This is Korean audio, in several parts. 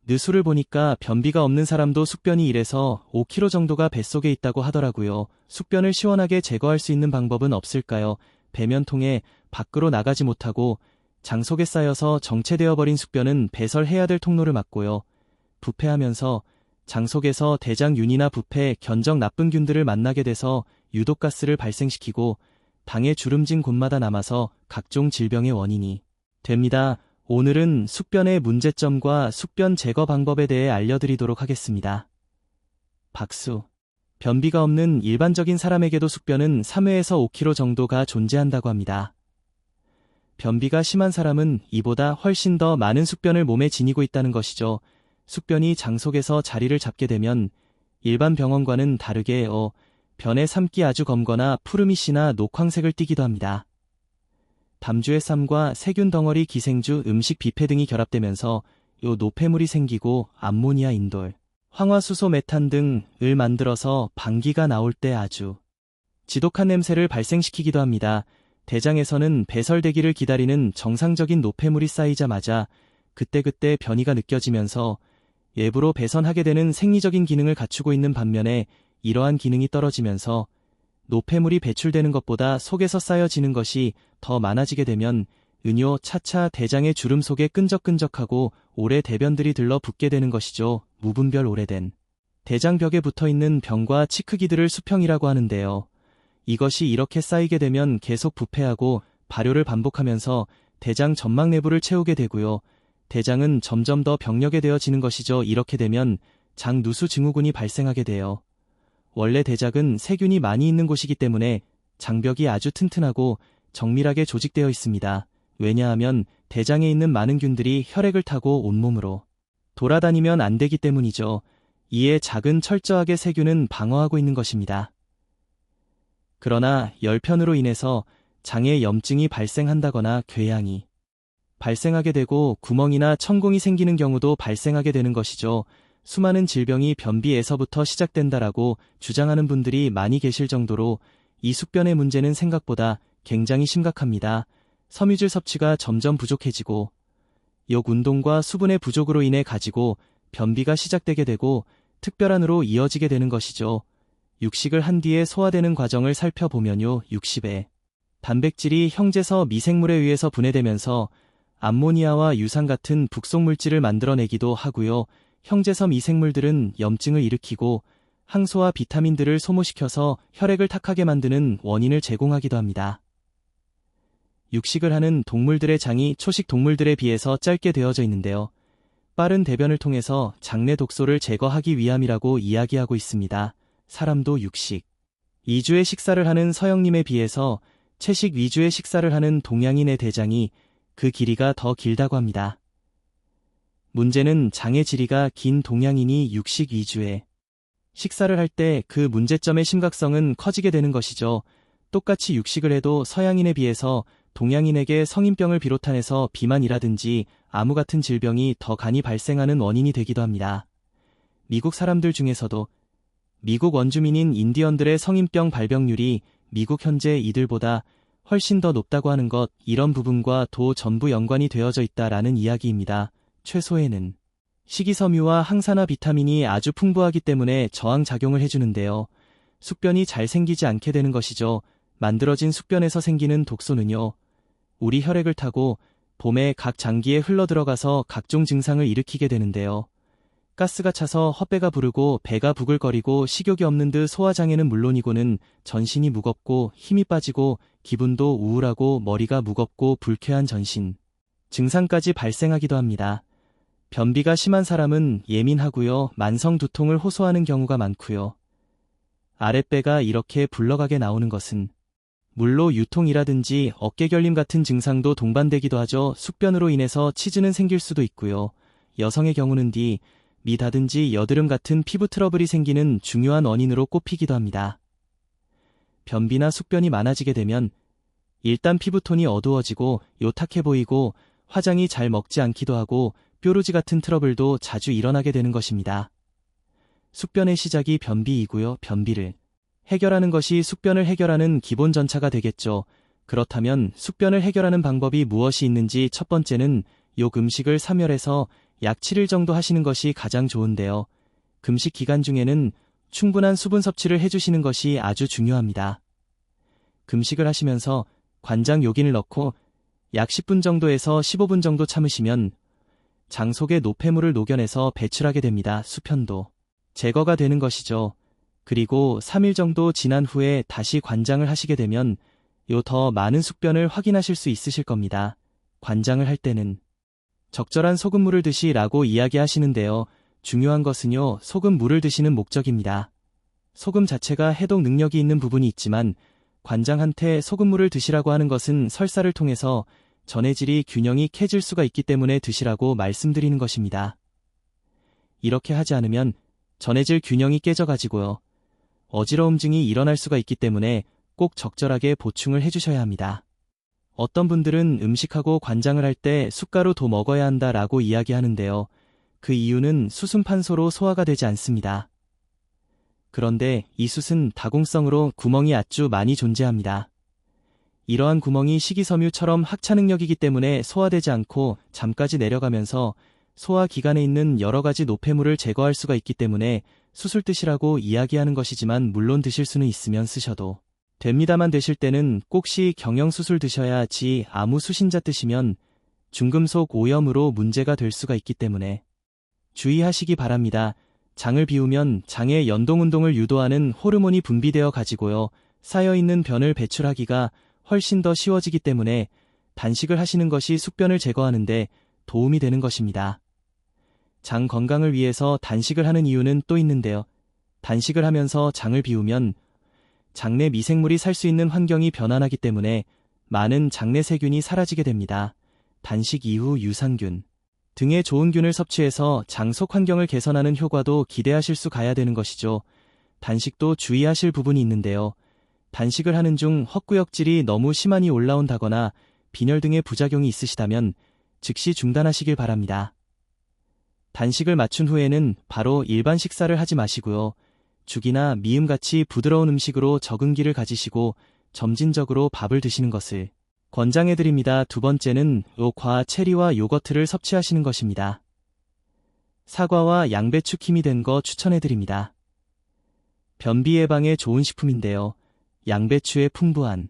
느수를 보니까 변비가 없는 사람도 숙변이 1에서 5kg 정도가 뱃속에 있다고 하더라고요. 숙변을 시원하게 제거할 수 있는 방법은 없을까요? 배면 통해 밖으로 나가지 못하고 장 속에 쌓여서 정체되어 버린 숙변은 배설해야 될 통로를 막고요. 부패하면서 장 속에서 대장균이나 부패, 견적 나쁜 균들을 만나게 돼서 유독가스를 발생시키고 당에 주름진 곳마다 남아서 각종 질병의 원인이 됩니다. 오늘은 숙변의 문제점과 숙변 제거 방법에 대해 알려드리도록 하겠습니다. 박수. 변비가 없는 일반적인 사람에게도 숙변은 3회에서 5kg 정도가 존재한다고 합니다. 변비가 심한 사람은 이보다 훨씬 더 많은 숙변을 몸에 지니고 있다는 것이죠. 숙변이 장 속에서 자리를 잡게 되면 일반 병원과는 다르게 변의 삼기 아주 검거나 푸르미시나 녹황색을 띠기도 합니다. 담주의 쌈과 세균 덩어리, 기생주, 음식 비폐 등이 결합되면서 노폐물이 생기고 암모니아, 인돌, 황화수소, 메탄 등을 만들어서 방귀가 나올 때 아주 지독한 냄새를 발생시키기도 합니다. 대장에서는 배설되기를 기다리는 정상적인 노폐물이 쌓이자마자 그때그때 변이가 느껴지면서 외부로 배선하게 되는 생리적인 기능을 갖추고 있는 반면에 이러한 기능이 떨어지면서 노폐물이 배출되는 것보다 속에서 쌓여지는 것이 더 많아지게 되면 차차 대장의 주름 속에 끈적끈적하고 오래 대변들이 들러붙게 되는 것이죠. 무분별 오래된 대장벽에 붙어있는 병과 치크기들을 수평이라고 하는데요. 이것이 이렇게 쌓이게 되면 계속 부패하고 발효를 반복하면서 대장 점막 내부를 채우게 되고요. 대장은 점점 더 병력화되어지는 것이죠. 이렇게 되면 장누수 증후군이 발생하게 돼요. 원래 대장은 세균이 많이 있는 곳이기 때문에 장벽이 아주 튼튼하고 정밀하게 조직되어 있습니다. 왜냐하면 대장에 있는 많은 균들이 혈액을 타고 온몸으로 돌아다니면 안 되기 때문이죠. 이에 작은 철저하게 세균은 방어하고 있는 것입니다. 그러나 열편으로 인해서 장에 염증이 발생한다거나 궤양이 발생하게 되고 구멍이나 천공이 생기는 경우도 발생하게 되는 것이죠. 수많은 질병이 변비에서부터 시작된다라고 주장하는 분들이 많이 계실 정도로 이 숙변의 문제는 생각보다 굉장히 심각합니다. 섬유질 섭취가 점점 부족해지고 역운동과 수분의 부족으로 인해 가지고 변비가 시작되게 되고 특별한으로 이어지게 되는 것이죠. 육식을 한 뒤에 소화되는 과정을 살펴보면요. 육식의 단백질이 형제서 미생물에 의해서 분해되면서 암모니아와 유산 같은 북송물질을 만들어내기도 하고요. 형제서 미생물들은 염증을 일으키고 항소와 비타민들을 소모시켜서 혈액을 탁하게 만드는 원인을 제공하기도 합니다. 육식을 하는 동물들의 장이 초식 동물들에 비해서 짧게 되어져 있는데요. 빠른 대변을 통해서 장내 독소를 제거하기 위함이라고 이야기하고 있습니다. 사람도 육식 2주의 식사를 하는 서양인에 비해서 채식 위주의 식사를 하는 동양인의 대장이 그 길이가 더 길다고 합니다. 문제는 장의 지리가 긴 동양인이 육식 위주의 식사를 할 때 그 문제점의 심각성은 커지게 되는 것이죠. 똑같이 육식을 해도 서양인에 비해서 동양인에게 성인병을 비롯해서 비만이라든지 암후 같은 질병이 더 간이 발생하는 원인이 되기도 합니다. 미국 사람들 중에서도 미국 원주민인 인디언들의 성인병 발병률이 미국 현재 이들보다 훨씬 더 높다고 하는 것, 이런 부분과 전부 연관이 되어져 있다라는 이야기입니다. 채소에는 식이섬유와 항산화 비타민이 아주 풍부하기 때문에 저항작용을 해주는데요. 숙변이 잘 생기지 않게 되는 것이죠. 만들어진 숙변에서 생기는 독소는요, 우리 혈액을 타고 봄에 각 장기에 흘러들어가서 각종 증상을 일으키게 되는데요. 가스가 차서 헛배가 부르고 배가 부글거리고 식욕이 없는 듯 소화장애는 물론이고는 전신이 무겁고 힘이 빠지고 기분도 우울하고 머리가 무겁고 불쾌한 전신 증상까지 발생하기도 합니다. 변비가 심한 사람은 예민하고요. 만성 두통을 호소하는 경우가 많고요. 아랫배가 이렇게 굴러가게 나오는 것은 물로 유통이라든지 어깨 결림 같은 증상도 동반되기도 하죠. 숙변으로 인해서 치주는 생길 수도 있고요. 여성의 경우는 미다든지 여드름 같은 피부 트러블이 생기는 중요한 원인으로 꼽히기도 합니다. 변비나 숙변이 많아지게 되면 일단 피부톤이 어두워지고 요탁해 보이고 화장이 잘 먹지 않기도 하고 뾰루지 같은 트러블도 자주 일어나게 되는 것입니다. 숙변의 시작이 변비이고요. 변비를 해결하는 것이 숙변을 해결하는 기본 전차가 되겠죠. 그렇다면 숙변을 해결하는 방법이 무엇이 있는지 첫 번째는 음식을 사멸해서 약 7일 정도 하시는 것이 가장 좋은데요. 금식 기간 중에는 충분한 수분 섭취를 해주시는 것이 아주 중요합니다. 금식을 하시면서 관장 요긴을 넣고 약 10분 정도에서 15분 정도 참으시면 장 속의 노폐물을 녹여내서 배출하게 됩니다. 수편도 제거가 되는 것이죠. 그리고 3일 정도 지난 후에 다시 관장을 하시게 되면 더 많은 숙변을 확인하실 수 있으실 겁니다. 관장을 할 때는 적절한 소금물을 드시라고 이야기하시는데요. 중요한 것은요, 소금물을 드시는 목적입니다. 소금 자체가 해독 능력이 있는 부분이 있지만 관장한테 소금물을 드시라고 하는 것은 설사를 통해서 전해질이 균형이 깨질 수가 있기 때문에 드시라고 말씀드리는 것입니다. 이렇게 하지 않으면 전해질 균형이 깨져가지고요, 어지러움증이 일어날 수가 있기 때문에 꼭 적절하게 보충을 해주셔야 합니다. 어떤 분들은 음식하고 관장을 할 때 숟가루 더 먹어야 한다라고 이야기하는데요. 그 이유는 수순판소로 소화가 되지 않습니다. 그런데 이 숯은 다공성으로 구멍이 아주 많이 존재합니다. 이러한 구멍이 식이섬유처럼 학차 능력이기 때문에 소화되지 않고 잠까지 내려가면서 소화기관에 있는 여러 가지 노폐물을 제거할 수가 있기 때문에 숯을 드시라고 이야기하는 것이지만 물론 드실 수는 있으면 쓰셔도 됩니다만 드실 때는 꼭시 경영숯을 드셔야지 아무 수신자 드시면 중금속 오염으로 문제가 될 수가 있기 때문에 주의하시기 바랍니다. 장을 비우면 장의 연동운동을 유도하는 호르몬이 분비되어 가지고요, 쌓여있는 변을 배출하기가 훨씬 더 쉬워지기 때문에 단식을 하시는 것이 숙변을 제거하는데 도움이 되는 것입니다. 장 건강을 위해서 단식을 하는 이유는 또 있는데요. 단식을 하면서 장을 비우면 장내 미생물이 살 수 있는 환경이 변환하기 때문에 많은 장내 세균이 사라지게 됩니다. 단식 이후 유산균 등의 좋은 균을 섭취해서 장 속 환경을 개선하는 효과도 기대하실 수 가야 되는 것이죠. 단식도 주의하실 부분이 있는데요. 단식을 하는 중 헛구역질이 너무 심하니 올라온다거나 빈혈 등의 부작용이 있으시다면 즉시 중단하시길 바랍니다. 단식을 마친 후에는 바로 일반 식사를 하지 마시고요. 죽이나 미음같이 부드러운 음식으로 적응기를 가지시고 점진적으로 밥을 드시는 것을 권장해드립니다. 두 번째는 과 체리와 요거트를 섭취하시는 것입니다. 사과와 양배추 킴이 된 거 추천해드립니다. 변비 예방에 좋은 식품인데요. 양배추의 풍부한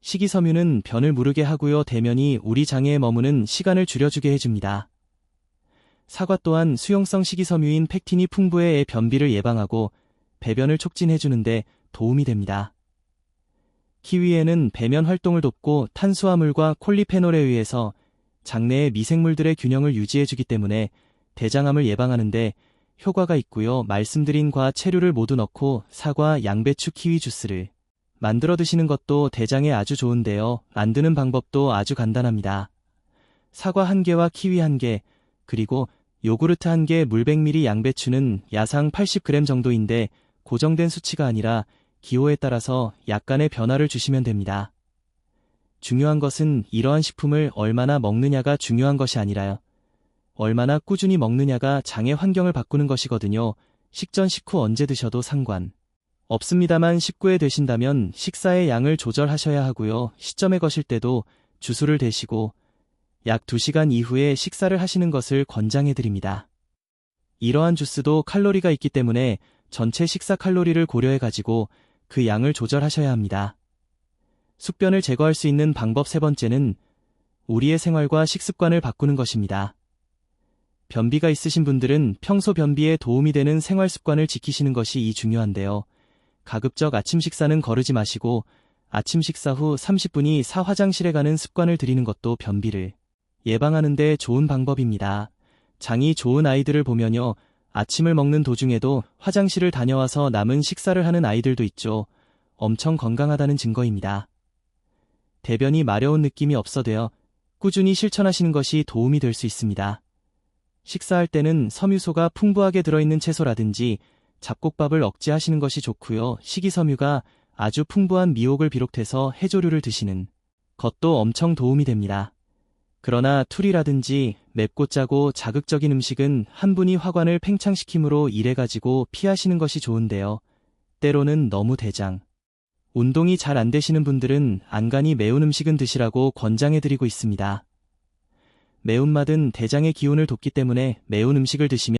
식이섬유는 변을 무르게 하고요, 대면이 우리 장에 머무는 시간을 줄여주게 해줍니다. 사과 또한 수용성 식이섬유인 팩틴이 풍부해 변비를 예방하고 배변을 촉진해주는데 도움이 됩니다. 키위에는 배면 활동을 돕고 탄수화물과 콜리페놀에 의해서 장내의 미생물들의 균형을 유지해주기 때문에 대장암을 예방하는데 효과가 있고요. 말씀드린 과 체류를 모두 넣고 사과, 양배추, 키위 주스를 만들어 드시는 것도 대장에 아주 좋은데요. 만드는 방법도 아주 간단합니다. 사과 1개와 키위 1개, 그리고 요구르트 1개, 물 100ml, 양배추는 야상 80g 정도인데 고정된 수치가 아니라 기호에 따라서 약간의 변화를 주시면 됩니다. 중요한 것은 이러한 식품을 얼마나 먹느냐가 중요한 것이 아니라요, 얼마나 꾸준히 먹느냐가 장의 환경을 바꾸는 것이거든요. 식전 식후 언제 드셔도 상관 없습니다만 식구에 되신다면 식사의 양을 조절하셔야 하고요. 시점에 거실 때도 주스를 대시고 약 2시간 이후에 식사를 하시는 것을 권장해드립니다. 이러한 주스도 칼로리가 있기 때문에 전체 식사 칼로리를 고려해가지고 그 양을 조절하셔야 합니다. 숙변을 제거할 수 있는 방법 세 번째는 우리의 생활과 식습관을 바꾸는 것입니다. 변비가 있으신 분들은 평소 변비에 도움이 되는 생활 습관을 지키시는 것이 중요한데요. 가급적 아침 식사는 거르지 마시고 아침 식사 후 30분이 화장실에 가는 습관을 들이는 것도 변비를 예방하는 데 좋은 방법입니다. 장이 좋은 아이들을 보면요, 아침을 먹는 도중에도 화장실을 다녀와서 남은 식사를 하는 아이들도 있죠. 엄청 건강하다는 증거입니다. 대변이 마려운 느낌이 없어도요, 꾸준히 실천하시는 것이 도움이 될 수 있습니다. 식사할 때는 섬유소가 풍부하게 들어있는 채소라든지 잡곡밥을 억제하시는 것이 좋고요. 식이섬유가 아주 풍부한 미옥을 비롯해서 해조류를 드시는 것도 엄청 도움이 됩니다. 그러나 투리라든지 맵고 짜고 자극적인 음식은 한 분이 화관을 팽창시키므로 이래가지고 피하시는 것이 좋은데요. 때로는 너무 대장 운동이 잘 안 되시는 분들은 안간히 매운 음식은 드시라고 권장해드리고 있습니다. 매운맛은 대장의 기운을 돋기 때문에 매운 음식을 드시면